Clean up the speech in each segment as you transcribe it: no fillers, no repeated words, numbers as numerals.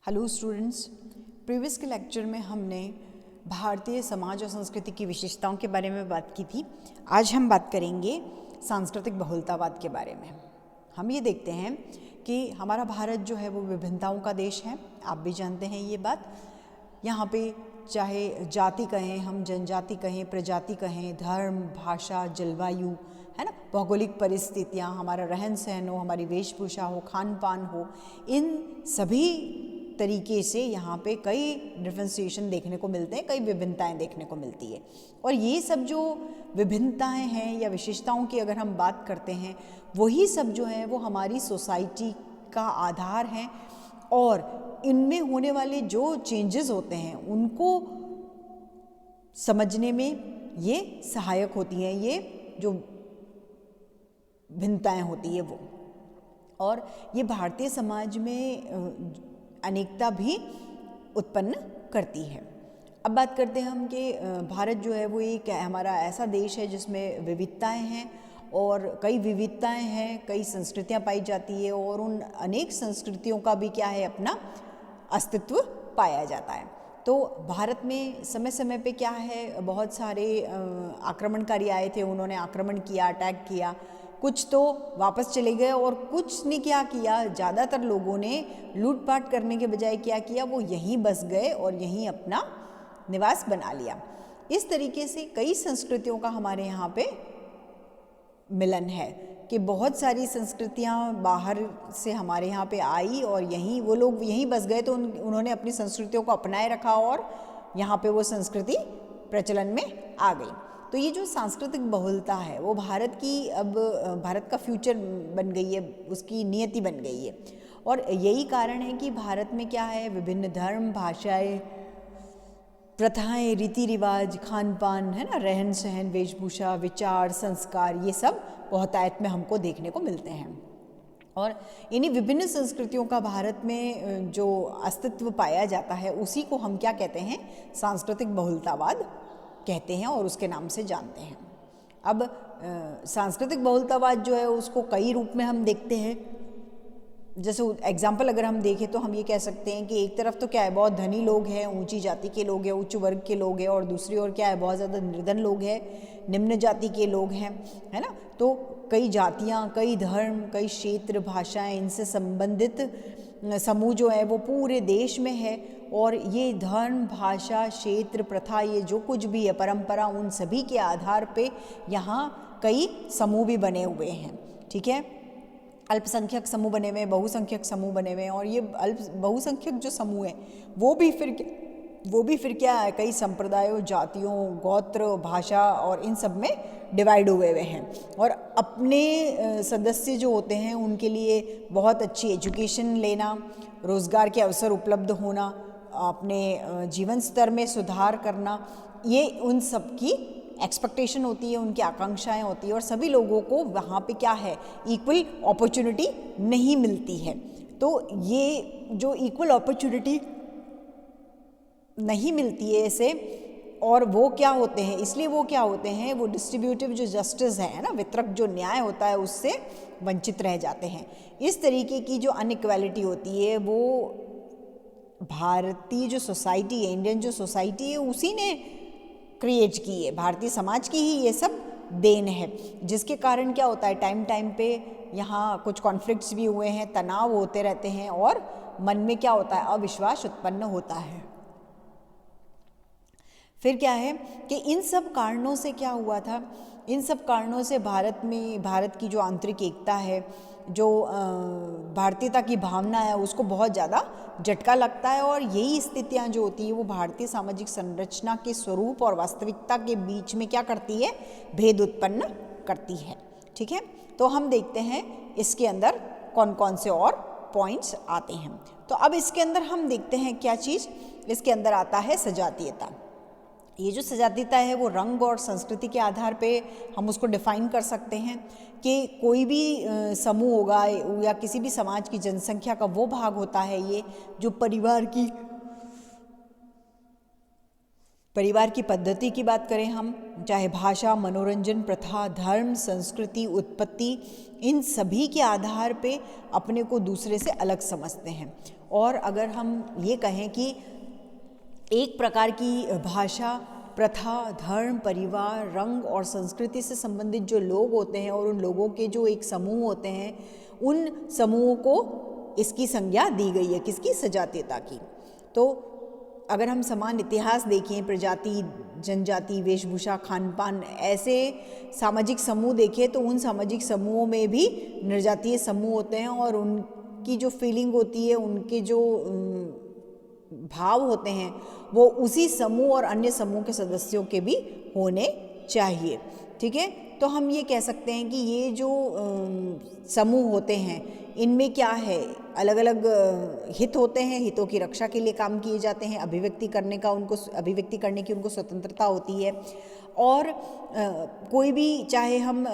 Hello students, previous के lecture में हमने भारतीय समाज और संस्कृति की विशेषताओं के बारे में बात की थी। आज हम बात करेंगे सांस्कृतिक बहुलतावाद के बारे में। हम ये देखते हैं कि हमारा भारत जो है वो विभिन्नताओं का देश है। आप भी जानते हैं ये बात। यहाँ पे चाहे जाति कहें, हम जनजाति कहें, प्रजाति कहें, धर्म, भाषा, जलवायु, है ना, भौगोलिक परिस्थितियाँ, हमारा रहन सहन हो, हमारी वेशभूषा हो, खान पान हो, इन सभी तरीके से यहाँ पे कई डिफ्रेंसिएशन देखने को मिलते हैं, कई विभिन्नताएं देखने को मिलती है। और ये सब जो विभिन्नताएं हैं या विशेषताओं की अगर हम बात करते हैं, वही सब जो है वो हमारी सोसाइटी का आधार हैं और इनमें होने वाले जो चेंजेस होते हैं उनको समझने में ये सहायक होती हैं, ये जो भिन्नताएं होती है वो। और ये भारतीय समाज में अनेकता भी उत्पन्न करती है। अब बात करते हैं हम कि भारत जो है वो एक हमारा ऐसा देश है जिसमें विविधताएं हैं और कई विविधताएं हैं, कई संस्कृतियां पाई जाती है और उन अनेक संस्कृतियों का भी क्या है, अपना अस्तित्व पाया जाता है। तो भारत में समय समय पे क्या है, बहुत सारे आक्रमणकारी आए थे, उन्होंने आक्रमण किया, अटैक किया। कुछ तो वापस चले गए और कुछ ने क्या किया, ज़्यादातर लोगों ने लूटपाट करने के बजाय क्या किया, वो यहीं बस गए और यहीं अपना निवास बना लिया। इस तरीके से कई संस्कृतियों का हमारे यहाँ पे मिलन है कि बहुत सारी संस्कृतियाँ बाहर से हमारे यहाँ पे आई और यहीं वो लोग यहीं बस गए, तो उन्होंने अपनी संस्कृतियों को अपनाए रखा और यहाँ पे वो संस्कृति प्रचलन में आ गई। तो ये जो सांस्कृतिक बहुलता है वो भारत की अब भारत का फ्यूचर बन गई है, उसकी नियति बन गई है। और यही कारण है कि भारत में क्या है, विभिन्न धर्म, भाषाएं, प्रथाएं, रीति रिवाज, खान पान, है ना, रहन सहन, वेशभूषा, विचार, संस्कार, ये सब बहुतायत में हमको देखने को मिलते हैं। और इन्हीं विभिन्न संस्कृतियों का भारत में जो अस्तित्व पाया जाता है उसी को हम क्या कहते हैं, सांस्कृतिक बहुलतावाद कहते हैं और उसके नाम से जानते हैं। अब सांस्कृतिक बहुलतावाद जो है उसको कई रूप में हम देखते हैं। जैसे एग्जाम्पल अगर हम देखें तो हम ये कह सकते हैं कि एक तरफ तो क्या है, बहुत धनी लोग हैं, ऊंची जाति के लोग हैं, उच्च वर्ग के लोग हैं, और दूसरी ओर क्या है, बहुत ज़्यादा निर्धन लोग हैं, निम्न जाति के लोग हैं, है ना। तो कई जातियाँ, कई धर्म, कई क्षेत्र, भाषाएं, इनसे संबंधित समूह जो है वो पूरे देश में है। और ये धर्म, भाषा, क्षेत्र, प्रथा, ये जो कुछ भी है, परंपरा, उन सभी के आधार पे यहाँ कई समूह भी बने हुए हैं। ठीक है, अल्पसंख्यक समूह बने हुए हैं, बहुसंख्यक समूह बने हुए हैं। और ये बहुसंख्यक जो समूह है वो भी फिर क्या है, कई संप्रदायों, जातियों, गोत्र, भाषा और इन सब में डिवाइड हुए हैं। और अपने सदस्य जो होते हैं उनके लिए बहुत अच्छी एजुकेशन लेना, रोज़गार के अवसर उपलब्ध होना, अपने जीवन स्तर में सुधार करना, ये उन सब की एक्सपेक्टेशन होती है, उनकी आकांक्षाएं होती है। और सभी लोगों को वहाँ पे क्या है, इक्वल अपॉर्चुनिटी नहीं मिलती है। तो ये जो इक्वल अपॉर्चुनिटी नहीं मिलती है ऐसे, और वो क्या होते हैं, इसलिए वो क्या होते हैं, वो डिस्ट्रीब्यूटिव जो जस्टिस है ना, वितरक जो न्याय होता है, उससे वंचित रह जाते हैं। इस तरीके की जो अनइक्वालिटी होती है वो भारतीय जो सोसाइटी है, इंडियन जो सोसाइटी है, उसी ने क्रिएट की है, भारतीय समाज की ही ये सब देन है। जिसके कारण क्या होता है, टाइम टाइम पे यहाँ कुछ कॉन्फ्लिक्ट्स भी हुए हैं, तनाव होते रहते हैं और मन में क्या होता है, अविश्वास उत्पन्न होता है। फिर क्या है कि इन सब कारणों से क्या हुआ था, इन सब कारणों से भारत की जो आंतरिक एकता है, जो भारतीयता की भावना है, उसको बहुत ज़्यादा झटका लगता है। और यही स्थितियाँ जो होती है वो भारतीय सामाजिक संरचना के स्वरूप और वास्तविकता के बीच में क्या करती है, भेद उत्पन्न करती है। ठीक है, तो हम देखते हैं इसके अंदर कौन कौन से और पॉइंट्स आते हैं। तो अब इसके अंदर हम देखते हैं क्या चीज़, इसके अंदर आता है सजातीयता। ये जो सजातीयता है वो रंग और संस्कृति के आधार पे हम उसको डिफाइन कर सकते हैं कि कोई भी समूह होगा या किसी भी समाज की जनसंख्या का वो भाग होता है ये जो परिवार की पद्धति की बात करें हम, चाहे भाषा, मनोरंजन, प्रथा, धर्म, संस्कृति, उत्पत्ति, इन सभी के आधार पे अपने को दूसरे से अलग समझते हैं। और अगर हम ये कहें कि एक प्रकार की भाषा, प्रथा, धर्म, परिवार, रंग और संस्कृति से संबंधित जो लोग होते हैं और उन लोगों के जो एक समूह होते हैं, उन समूहों को इसकी संज्ञा दी गई है, किसकी? सजातीयता की। तो अगर हम समान इतिहास देखें, प्रजाति, जनजाति, वेशभूषा, खान पान, ऐसे सामाजिक समूह देखें, तो उन सामाजिक समूहों में भी निर्जातीय समूह होते हैं और उनकी जो फीलिंग होती है, उनके जो भाव होते हैं, वो उसी समूह और अन्य समूह के सदस्यों के भी होने चाहिए। ठीक है, तो हम ये कह सकते हैं कि ये जो समूह होते हैं, इनमें क्या है, अलग अलग हित होते हैं, हितों की रक्षा के लिए काम किए जाते हैं, अभिव्यक्ति करने की उनको स्वतंत्रता होती है। और कोई भी, चाहे हम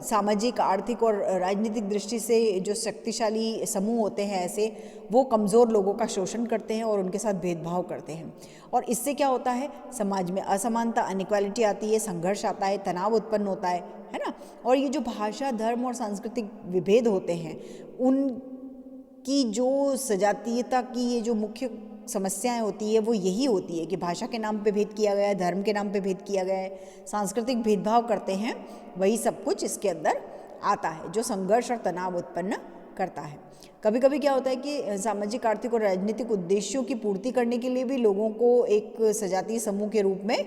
सामाजिक, आर्थिक और राजनीतिक दृष्टि से जो शक्तिशाली समूह होते हैं ऐसे, वो कमज़ोर लोगों का शोषण करते हैं और उनके साथ भेदभाव करते हैं। और इससे क्या होता है, समाज में असमानता, अनइक्वालिटी आती है, संघर्ष आता है, तनाव उत्पन्न होता है ना। और ये जो भाषा, धर्म और सांस्कृतिक विभेद होते हैं, उनकी जो सजातीयता की ये जो मुख्य समस्याएं होती है, वो यही होती है कि भाषा के नाम पे भेद किया गया है, धर्म के नाम पे भेद किया गया है, सांस्कृतिक भेदभाव करते हैं, वही सब कुछ इसके अंदर आता है जो संघर्ष और तनाव उत्पन्न करता है। कभी कभी क्या होता है कि सामाजिक, आर्थिक और राजनीतिक उद्देश्यों की पूर्ति करने के लिए भी लोगों को एक सजातीय समूह के रूप में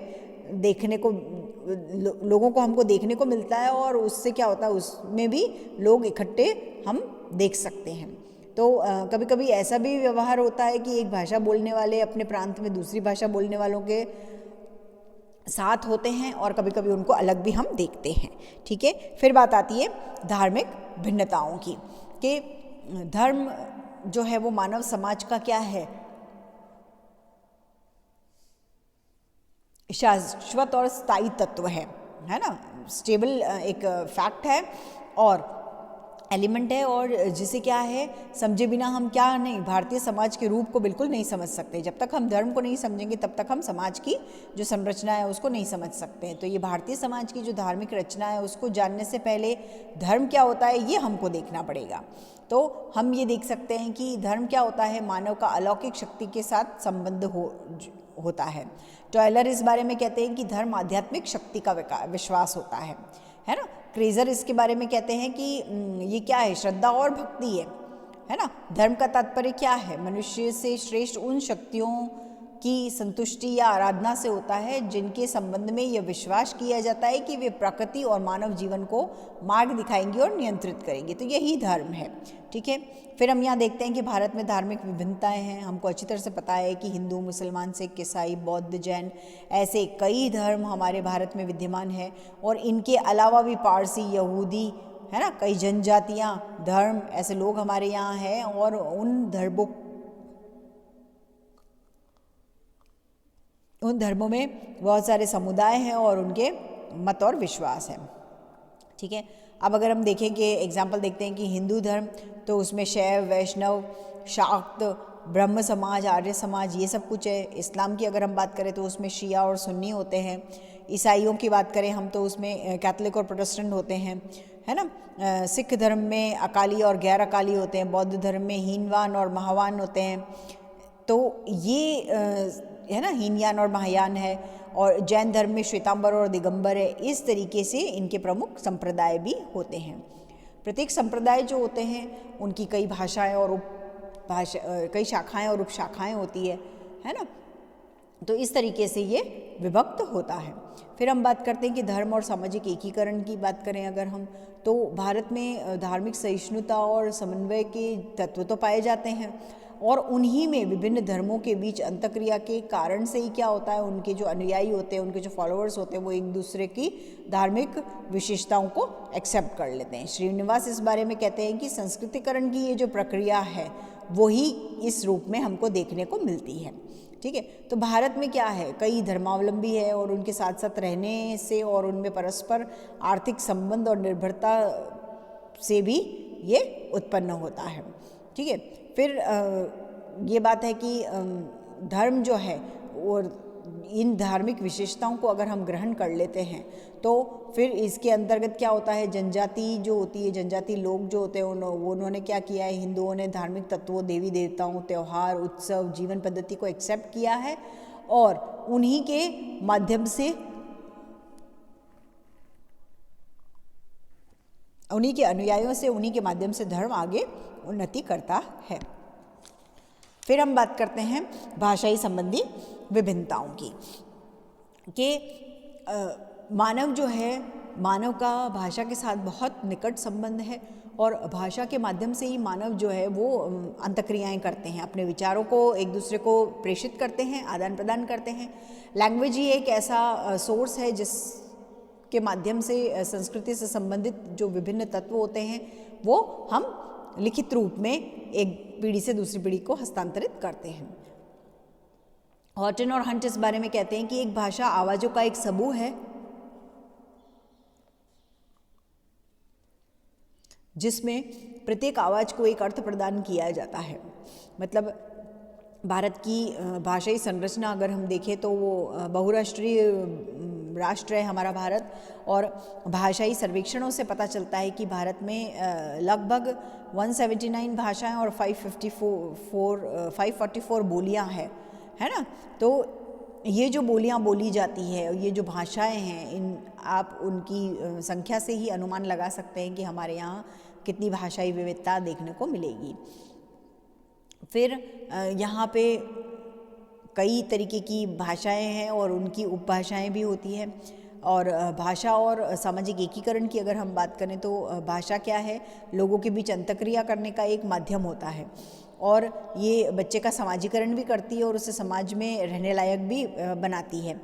लोगों को हमको देखने को मिलता है, और उससे क्या होता है, उसमें भी लोग इकट्ठे हम देख सकते हैं। तो कभी कभी ऐसा भी व्यवहार होता है कि एक भाषा बोलने वाले अपने प्रांत में दूसरी भाषा बोलने वालों के साथ होते हैं, और कभी कभी उनको अलग भी हम देखते हैं। ठीक है, फिर बात आती है धार्मिक भिन्नताओं की, कि धर्म जो है वो मानव समाज का क्या है, शाश्वत और स्थायी तत्व है ना, स्टेबल एक फैक्ट है और एलिमेंट है, और जिसे क्या है, समझे बिना हम क्या नहीं, भारतीय समाज के रूप को बिल्कुल नहीं समझ सकते। जब तक हम धर्म को नहीं समझेंगे तब तक हम समाज की जो संरचना है उसको नहीं समझ सकते हैं। तो ये भारतीय समाज की जो धार्मिक रचना है, उसको जानने से पहले धर्म क्या होता है ये हमको देखना पड़ेगा। तो हम ये देख सकते हैं कि धर्म क्या होता है, मानव का अलौकिक शक्ति के साथ संबंध होता है। टॉयलर इस बारे में कहते हैं कि धर्म आध्यात्मिक शक्ति का विश्वास होता है ना। क्रेजर इसके बारे में कहते हैं कि ये क्या है, श्रद्धा और भक्ति है ना। धर्म का तात्पर्य क्या है, मनुष्य से श्रेष्ठ उन शक्तियों की संतुष्टि या आराधना से होता है जिनके संबंध में यह विश्वास किया जाता है कि वे प्रकृति और मानव जीवन को मार्ग दिखाएंगे और नियंत्रित करेंगे। तो यही धर्म है। ठीक है, फिर हम यहाँ देखते हैं कि भारत में धार्मिक विभिन्नताएं हैं। हमको अच्छी तरह से पता है कि हिंदू, मुसलमान, सिख, ईसाई, बौद्ध, जैन, ऐसे कई धर्म हमारे भारत में विद्यमान है, और इनके अलावा भी पारसी, यहूदी, है ना, कई जनजातियाँ, धर्म, ऐसे लोग हमारे यहाँ हैं, और उन धर्मों में बहुत सारे समुदाय हैं और उनके मत और विश्वास हैं। ठीक है, अब अगर हम देखें कि एग्जाम्पल देखते हैं कि हिंदू धर्म, तो उसमें शैव, वैष्णव, शाक्त, ब्रह्म समाज, आर्य समाज, ये सब कुछ है। इस्लाम की अगर हम बात करें तो उसमें शिया और सुन्नी होते हैं। ईसाइयों की बात करें हम तो उसमें कैथोलिक और प्रोटेस्टेंट होते हैं, है ना। सिख धर्म में अकाली और गैर अकाली होते हैं। बौद्ध धर्म में हीनवान और महावान होते हैं। तो ये है ना, हीनयान और महायान है। और जैन धर्म में श्वेतांबर और दिगंबर है। इस तरीके से इनके प्रमुख संप्रदाय भी होते हैं। प्रत्येक संप्रदाय जो होते हैं उनकी कई भाषाएं और कई शाखाएं और उपशाखाएं होती है ना। तो इस तरीके से ये विभक्त होता है। फिर हम बात करते हैं कि धर्म और सामाजिक एकीकरण की बात करें अगर हम, तो भारत में धार्मिक सहिष्णुता और समन्वय के तत्व तो पाए जाते हैं, और उन्हीं में विभिन्न धर्मों के बीच अंतक्रिया के कारण से ही क्या होता है, उनके जो अनुयायी होते हैं, उनके जो फॉलोअर्स होते हैं, वो एक दूसरे की धार्मिक विशेषताओं को एक्सेप्ट कर लेते हैं। श्रीनिवास इस बारे में कहते हैं कि संस्कृतिकरण की ये जो प्रक्रिया है वही इस रूप में हमको देखने को मिलती है। ठीक है, तो भारत में क्या है, कई धर्मावलंबी है, और उनके साथ साथ रहने से और उनमें परस्पर आर्थिक संबंध और निर्भरता से भी ये उत्पन्न होता है। ठीक है, फिर ये बात है कि धर्म जो है और इन धार्मिक विशेषताओं को अगर हम ग्रहण कर लेते हैं तो फिर इसके अंतर्गत क्या होता है, जनजाति जो होती है, जनजाति लोग जो होते हैं उन्होंने क्या किया है, हिंदुओं ने धार्मिक तत्वों, देवी देवताओं, त्यौहार, उत्सव, जीवन पद्धति को एक्सेप्ट किया है और उन्हीं के माध्यम से, उन्हीं के अनुयायियों से, उन्हीं के माध्यम से धर्म आगे उन्नति करता है। फिर हम बात करते हैं भाषाई संबंधी विभिन्नताओं की, कि मानव जो है, मानव का भाषा के साथ बहुत निकट संबंध है और भाषा के माध्यम से ही मानव जो है वो अंतक्रियाएं करते हैं, अपने विचारों को एक दूसरे को प्रेषित करते हैं, आदान प्रदान करते हैं। लैंग्वेज ही एक ऐसा सोर्स है जिसके माध्यम से संस्कृति से संबंधित जो विभिन्न तत्व होते हैं वो हम लिखित रूप में एक पीढ़ी से दूसरी पीढ़ी को हस्तांतरित करते हैं। हॉटन और हंट इस बारे में कहते हैं कि एक भाषा आवाज़ों का एक समूह है जिसमें प्रत्येक आवाज़ को एक अर्थ प्रदान किया जाता है। मतलब भारत की भाषाई संरचना अगर हम देखें तो वो बहुराष्ट्रीय राष्ट्र है हमारा भारत, और भाषाई सर्वेक्षणों से पता चलता है कि भारत में लगभग 179 भाषाएं और 544 बोलियां हैं, है ना। तो ये जो बोलियां बोली जाती है, ये जो भाषाएं हैं, आप उनकी संख्या से ही अनुमान लगा सकते हैं कि हमारे यहाँ कितनी भाषाई विविधता देखने को मिलेगी। फिर यहाँ पे कई तरीके की भाषाएं हैं और उनकी उपभाषाएं भी होती हैं। और भाषा और सामाजिक एकीकरण की अगर हम बात करें तो भाषा क्या है, लोगों के बीच अंतःक्रिया करने का एक माध्यम होता है और ये बच्चे का समाजीकरण भी करती है और उसे समाज में रहने लायक भी बनाती है।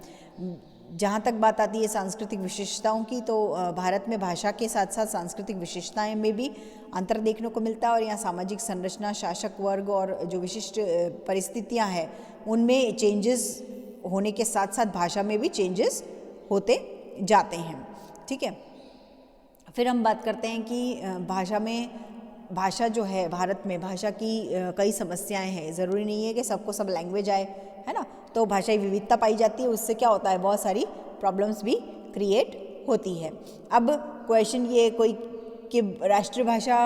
जहाँ तक बात आती है सांस्कृतिक विशेषताओं की, तो भारत में भाषा के साथ साथ सांस्कृतिक विशेषताएं में भी अंतर देखने को मिलता है और यहाँ सामाजिक संरचना, शासक वर्ग और जो विशिष्ट परिस्थितियाँ हैं उनमें चेंजेस होने के साथ साथ भाषा में भी चेंजेस होते जाते हैं। ठीक है, फिर हम बात करते हैं कि भाषा जो है, भारत में भाषा की कई समस्याएं हैं। ज़रूरी नहीं है कि सबको सब लैंग्वेज आए, है ना। तो भाषाई विविधता पाई जाती है, उससे क्या होता है, बहुत सारी प्रॉब्लम्स भी क्रिएट होती है। अब क्वेश्चन ये कोई कि राष्ट्रीय भाषा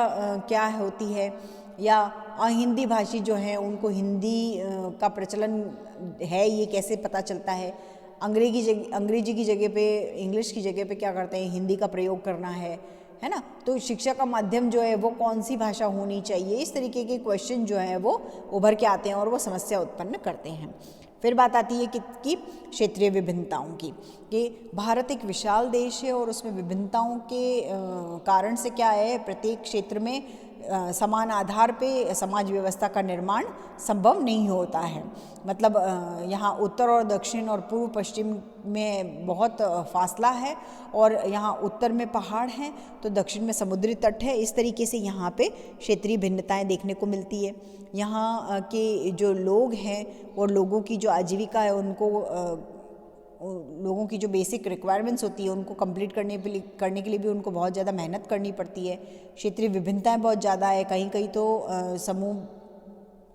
क्या होती है, या हिंदी भाषी जो हैं उनको हिंदी का प्रचलन है ये कैसे पता चलता है। अंग्रेजी की जगह पे, इंग्लिश की जगह पे क्या करते हैं, हिंदी का प्रयोग करना है ना। तो शिक्षा का माध्यम जो है वो कौन सी भाषा होनी चाहिए, इस तरीके के क्वेश्चन जो है वो उभर के आते हैं और वो समस्या उत्पन्न करते हैं। फिर बात आती है कि क्षेत्रीय विभिन्नताओं की, कि भारत एक विशाल देश है और उसमें विभिन्नताओं के कारण से क्या है, प्रत्येक क्षेत्र में समान आधार पे समाज व्यवस्था का निर्माण संभव नहीं होता है। मतलब यहाँ उत्तर और दक्षिण और पूर्व पश्चिम में बहुत फासला है, और यहाँ उत्तर में पहाड़ हैं तो दक्षिण में समुद्री तट है। इस तरीके से यहाँ पे क्षेत्रीय भिन्नताएं देखने को मिलती है। यहाँ के जो लोग हैं और लोगों की जो आजीविका है, उनको लोगों की जो बेसिक रिक्वायरमेंट्स होती है उनको कंप्लीट करने के लिए भी उनको बहुत ज़्यादा मेहनत करनी पड़ती है। क्षेत्रीय विभिन्नताएं बहुत ज़्यादा है। कहीं कहीं तो समूह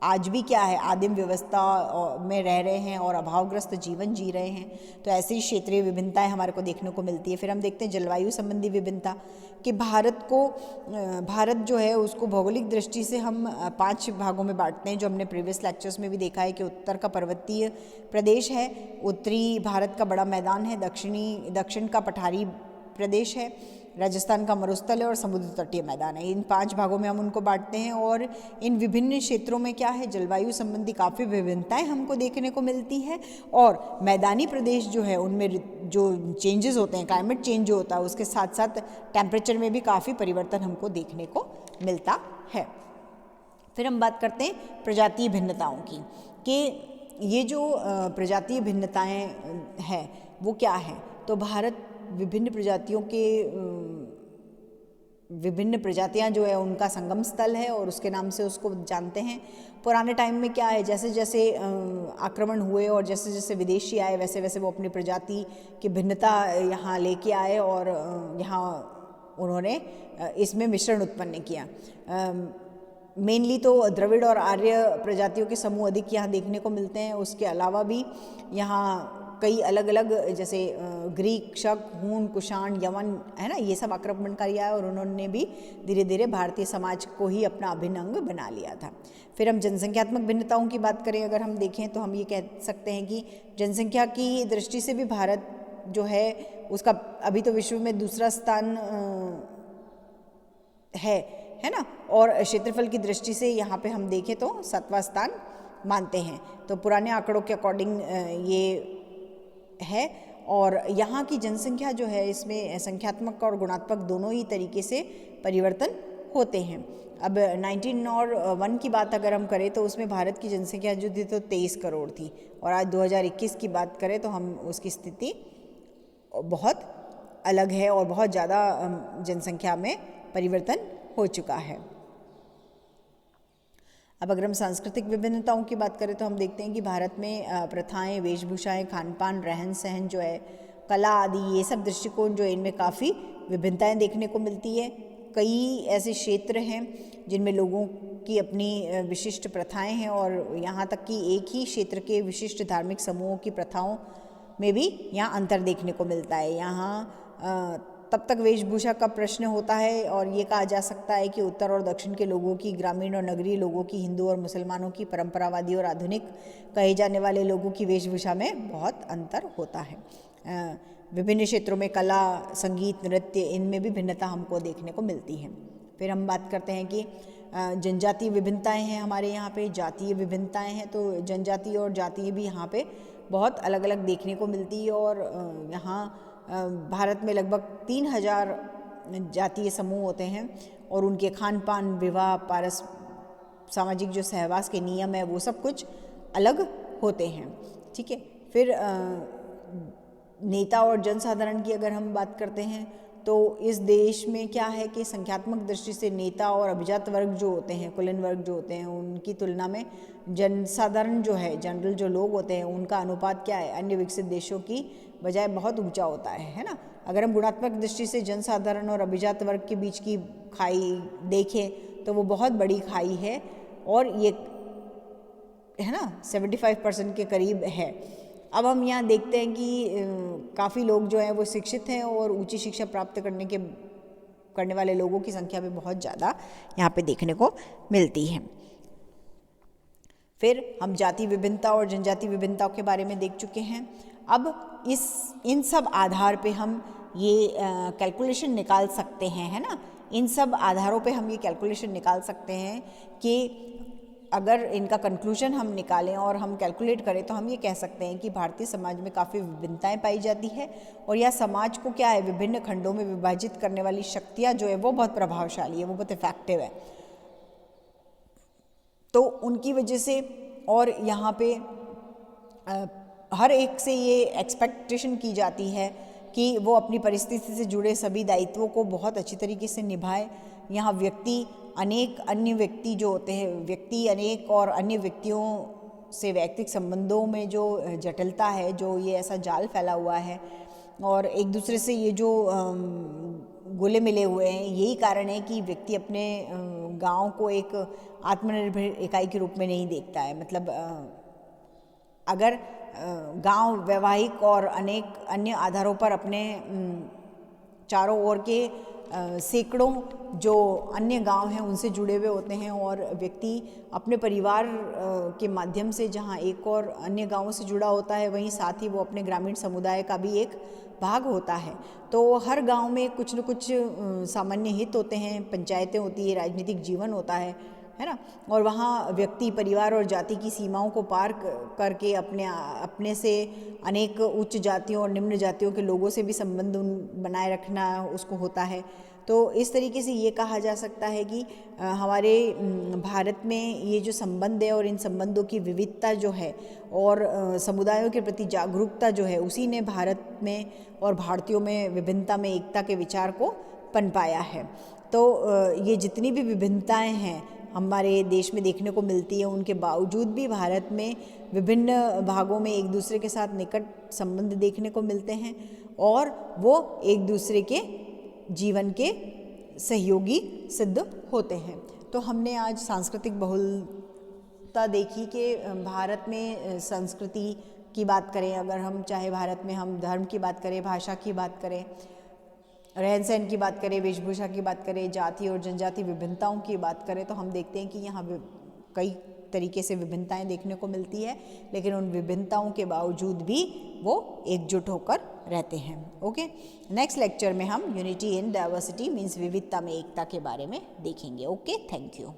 आज भी क्या है, आदिम व्यवस्था में रह रहे हैं और अभावग्रस्त जीवन जी रहे हैं। तो ऐसी क्षेत्रीय विभिन्नताएं हमारे को देखने को मिलती है। फिर हम देखते हैं जलवायु संबंधी विभिन्नता, कि भारत जो है उसको भौगोलिक दृष्टि से हम 5 भागों में बांटते हैं, जो हमने प्रीवियस लेक्चर्स में भी देखा है कि उत्तर का पर्वतीय प्रदेश है, उत्तरी भारत का बड़ा मैदान है, दक्षिण का पठारी प्रदेश है, राजस्थान का मरुस्थल है और समुद्र तटीय मैदान है। इन 5 भागों में हम उनको बांटते हैं और इन विभिन्न क्षेत्रों में क्या है, जलवायु संबंधी काफ़ी विभिन्नताएं हमको देखने को मिलती है। और मैदानी प्रदेश जो है उनमें जो चेंजेस होते हैं, क्लाइमेट चेंज जो होता है उसके साथ साथ टेम्परेचर में भी काफ़ी परिवर्तन हमको देखने को मिलता है। फिर हम बात करते हैं प्रजातीय भिन्नताओं की, कि ये जो प्रजातीय भिन्नताएं हैं वो क्या है। तो भारत विभिन्न प्रजातियां जो है उनका संगम स्थल है और उसके नाम से उसको जानते हैं। पुराने टाइम में क्या है, जैसे जैसे आक्रमण हुए और जैसे जैसे विदेशी आए वैसे वैसे वो अपनी प्रजाति की भिन्नता यहाँ लेके आए और यहाँ उन्होंने इसमें मिश्रण उत्पन्न किया। मेनली तो द्रविड़ और आर्य प्रजातियों के समूह अधिक यहाँ देखने को मिलते हैं। उसके अलावा भी यहाँ कई अलग अलग जैसे ग्रीक, शक, हूण, कुषाण, यवन, है ना, ये सब आक्रमणकारी आए और उन्होंने भी धीरे धीरे भारतीय समाज को ही अपना अभिन्न अंग बना लिया था। फिर हम जनसंख्यात्मक भिन्नताओं की बात करें, अगर हम देखें तो हम ये कह सकते हैं कि जनसंख्या की दृष्टि से भी भारत जो है उसका अभी तो विश्व में दूसरा स्थान है ना, और क्षेत्रफल की दृष्टि से यहाँ पे हम देखें तो 7वां स्थान मानते हैं। तो पुराने आंकड़ों के अकॉर्डिंग ये है। और यहाँ की जनसंख्या जो है इसमें संख्यात्मक और गुणात्मक दोनों ही तरीके से परिवर्तन होते हैं। अब 1901 की बात अगर हम करें तो उसमें भारत की जनसंख्या जो थी तो 23 करोड़ थी, और आज 2021 की बात करें तो हम उसकी स्थिति बहुत अलग है और बहुत ज़्यादा जनसंख्या में परिवर्तन हो चुका है। अब अगर हम सांस्कृतिक विभिन्नताओं की बात करें तो हम देखते हैं कि भारत में प्रथाएं, वेशभूषाएं, खान पान, रहन सहन जो है, कला आदि, ये सब दृष्टिकोण जो है इनमें काफ़ी विभिन्नताएं देखने को मिलती है। कई ऐसे क्षेत्र हैं जिनमें लोगों की अपनी विशिष्ट प्रथाएं हैं, और यहाँ तक कि एक ही क्षेत्र के विशिष्ट धार्मिक समूहों की प्रथाओं में भी यहाँ अंतर देखने को मिलता है। यहाँ तब तक वेशभूषा का प्रश्न होता है और ये कहा जा सकता है कि उत्तर और दक्षिण के लोगों की, ग्रामीण और नगरीय लोगों की, हिंदू और मुसलमानों की, परंपरावादी और आधुनिक कहे जाने वाले लोगों की वेशभूषा में बहुत अंतर होता है। विभिन्न क्षेत्रों में कला, संगीत, नृत्य, इनमें भी भिन्नता हमको देखने को मिलती है। फिर हम बात करते हैं कि जनजातीय विभिन्नताएं हैं हमारे यहाँ पे, जातीय विभिन्नताएं हैं। तो जनजातीय और जातीय भी यहाँ पे बहुत अलग अलग देखने को मिलती है, और यहाँ भारत में लगभग 3000 जातीय समूह होते हैं, और उनके खान पान, विवाह, सामाजिक जो सहवास के नियम है वो सब कुछ अलग होते हैं। ठीक है। फिर नेता और जनसाधारण की अगर हम बात करते हैं तो इस देश में क्या है कि संख्यात्मक दृष्टि से नेता और अभिजात वर्ग जो होते हैं, कुलीन वर्ग जो होते हैं, उनकी तुलना में जनसाधारण जो है, जनरल जो लोग होते हैं, उनका अनुपात क्या है, अन्य विकसित देशों की बजाय बहुत ऊंचा होता है ना। अगर हम गुणात्मक दृष्टि से जनसाधारण और अभिजात वर्ग के बीच की खाई देखें तो वो बहुत बड़ी खाई है, और ये है ना 75% के करीब है। अब हम यहाँ देखते हैं कि काफ़ी लोग जो हैं वो शिक्षित हैं, और ऊंची शिक्षा प्राप्त करने वाले लोगों की संख्या भी बहुत ज़्यादा यहाँ पे देखने को मिलती है। फिर हम जाति विभिन्नता और जनजाति विभिन्नताओं के बारे में देख चुके हैं। अब इन सब आधार पे हम ये कैलकुलेशन निकाल सकते हैं, है ना। इन सब आधारों पे हम ये कैलकुलेशन निकाल सकते हैं कि अगर इनका कंक्लूजन हम निकालें और हम कैलकुलेट करें तो हम ये कह सकते हैं कि भारतीय समाज में काफ़ी विभिन्नताएं पाई जाती है, और यह समाज को क्या है, विभिन्न खंडों में विभाजित करने वाली शक्तियाँ जो है वो बहुत प्रभावशाली है, वो बहुत इफेक्टिव है। तो उनकी वजह से, और यहाँ पे हर एक से ये एक्सपेक्टेशन की जाती है कि वो अपनी परिस्थिति से जुड़े सभी दायित्वों को बहुत अच्छी तरीके से निभाए। यहाँ व्यक्ति अनेक अन्य व्यक्ति जो होते हैं, व्यक्ति अनेक और अन्य व्यक्तियों से वैयक्तिक संबंधों में जो जटिलता है, जो ये ऐसा जाल फैला हुआ है, और एक दूसरे से ये जो घुले मिले हुए हैं, यही कारण है कि व्यक्ति अपने गांव को एक आत्मनिर्भर इकाई के रूप में नहीं देखता है। मतलब अगर गांव वैवाहिक और अनेक अन्य आधारों पर अपने चारों ओर के सैकड़ों जो अन्य गांव हैं उनसे जुड़े हुए होते हैं, और व्यक्ति अपने परिवार के माध्यम से जहां एक और अन्य गांवों से जुड़ा होता है, वहीं साथ ही वो अपने ग्रामीण समुदाय का भी एक भाग होता है। तो हर गांव में कुछ न कुछ सामान्य हित होते हैं, पंचायतें होती है, राजनीतिक जीवन होता है ना। और वहाँ व्यक्ति परिवार और जाति की सीमाओं को पार करके अपने से अनेक उच्च जातियों और निम्न जातियों के लोगों से भी संबंध बनाए रखना उसको होता है। तो इस तरीके से ये कहा जा सकता है कि हमारे भारत में ये जो संबंध है और इन संबंधों की विविधता जो है और समुदायों के प्रति जागरूकता जो है, उसी ने भारत में और भारतीयों में विभिन्नता में एकता के विचार को पनपाया है। तो ये जितनी भी विभिन्नताएं हैं हमारे देश में देखने को मिलती है, उनके बावजूद भी भारत में विभिन्न भागों में एक दूसरे के साथ निकट संबंध देखने को मिलते हैं, और वो एक दूसरे के जीवन के सहयोगी सिद्ध होते हैं। तो हमने आज सांस्कृतिक बहुलता देखी कि भारत में संस्कृति की बात करें, अगर हम चाहे भारत में हम धर्म की बात करें, भाषा की बात करें, रहन सहन की बात करें, वेशभूषा की बात करें, जाति और जनजाति विभिन्नताओं की बात करें, तो हम देखते हैं कि यहाँ कई तरीके से विभिन्नताएं देखने को मिलती है, लेकिन उन विभिन्नताओं के बावजूद भी वो एकजुट होकर रहते हैं। ओके, नेक्स्ट लेक्चर में हम यूनिटी इन डाइवर्सिटी मीन्स विविधता में एकता के बारे में देखेंगे। Okay, thank you.